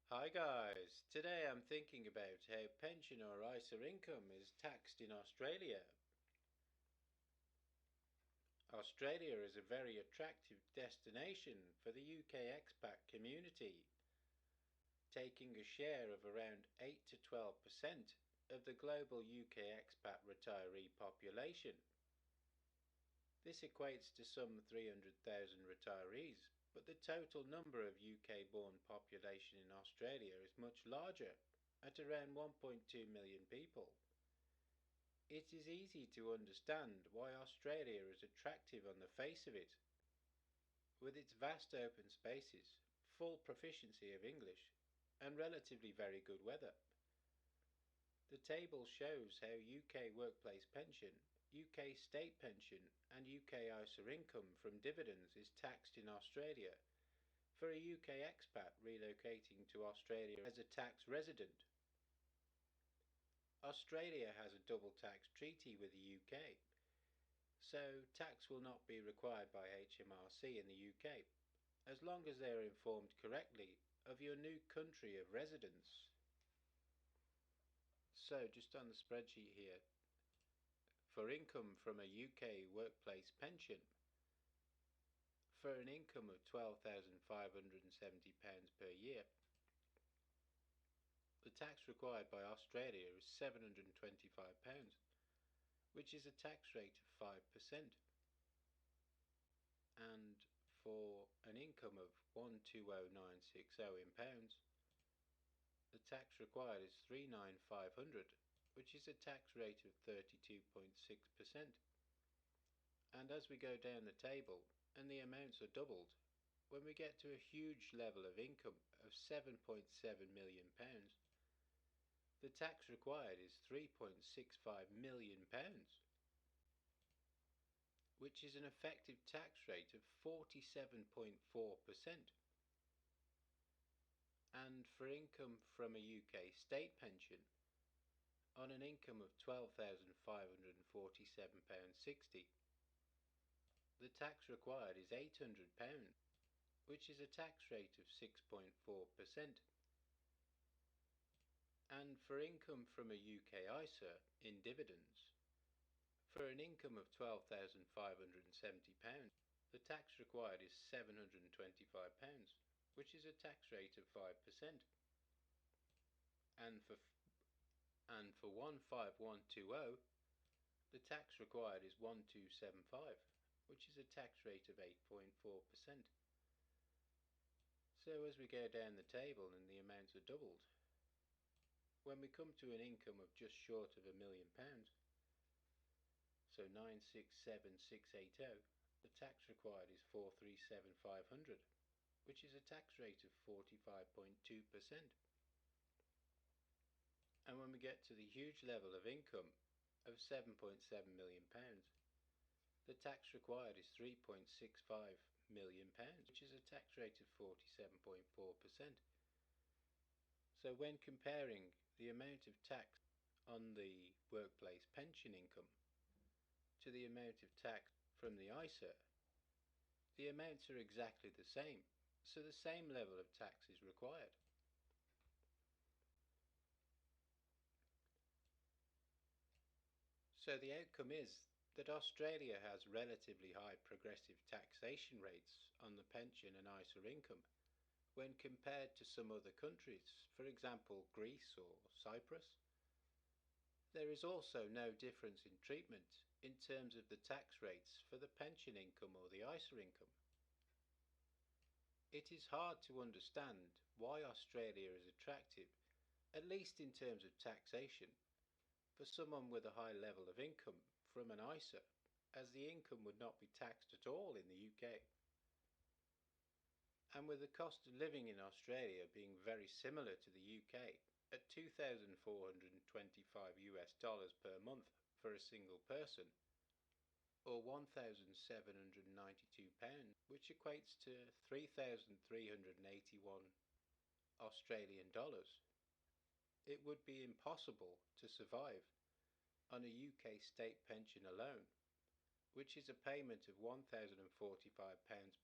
Hi guys, today I'm thinking about how pension or ISA income is taxed in Australia. Australia is a very attractive destination for the UK expat community, taking a share of around 8 to 12% of the global UK expat retiree population. This equates to some 300,000 retirees, but the total number of UK-born population in Australia is much larger, at around 1.2 million people. It is easy to understand why Australia is attractive on the face of it. With its vast open spaces, full proficiency of English, and relatively very good weather. The table shows how UK workplace pension, UK state pension, and UK ISA income from dividends is taxed in Australia for a UK expat relocating to Australia as a tax resident. Australia has a double tax treaty with the UK, so tax will not be required by HMRC in the UK, as long as they are informed correctly of your new country of residence. So just on the spreadsheet here, for income from a UK workplace pension, for an income of £12,570 per year, the tax required by Australia is £725, which is a tax rate of 5%. And for an income of 120,960 in pounds, the tax required is 39,500, which is a tax rate of 32.6%. And as we go down the table, and the amounts are doubled, when we get to a huge level of income of £7.7 million, the tax required is £3.65 million, which is an effective tax rate of 47.4%. And for income from a UK state pension, on an income of £12,547.60, the tax required is £800, which is a tax rate of 6.4%. And for income from a UK ISA in dividends, for an income of £12,570, the tax required is £725, which is a tax rate of 5%. And for 15120, the tax required is 1275, which is a tax rate of 8.4%. So as we go down the table and the amounts are doubled, when we come to an income of just short of £1,000,000, so 967,680, the tax required is 437,500, which is a tax rate of 45.2%. And when we get to the huge level of income of £7.7 million, the tax required is £3.65 million, which is a tax rate of 47.4%. So when comparing the amount of tax on the workplace pension income to the amount of tax from the ISA, the amounts are exactly the same, so the same level of tax is required. So the outcome is that Australia has relatively high progressive taxation rates on the pension and ISA income when compared to some other countries, for example Greece or Cyprus. There is also no difference in treatment in terms of the tax rates for the pension income or the ISA income. It is hard to understand why Australia is attractive, at least in terms of taxation, for someone with a high level of income from an ISA, as the income would not be taxed at all in the UK. And with the cost of living in Australia being very similar to the UK, at 2,425 US dollars per month for a single person, or £1,792, which equates to 3,381 Australian dollars, it would be impossible to survive on a UK state pension alone, which is a payment of £1,045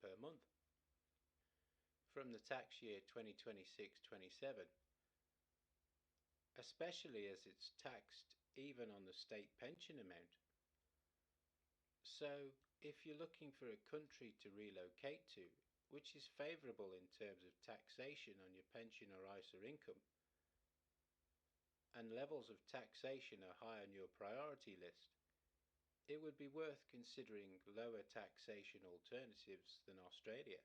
per month. from the tax year 2026-27, especially as it's taxed even on the state pension amount. So, if you're looking for a country to relocate to, which is favourable in terms of taxation on your pension or ISA income, and levels of taxation are high on your priority list, it would be worth considering lower taxation alternatives than Australia.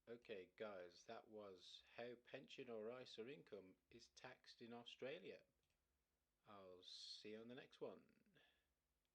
Okay guys, that was how pension or ISA income is taxed in Australia. I'll see you on the next one.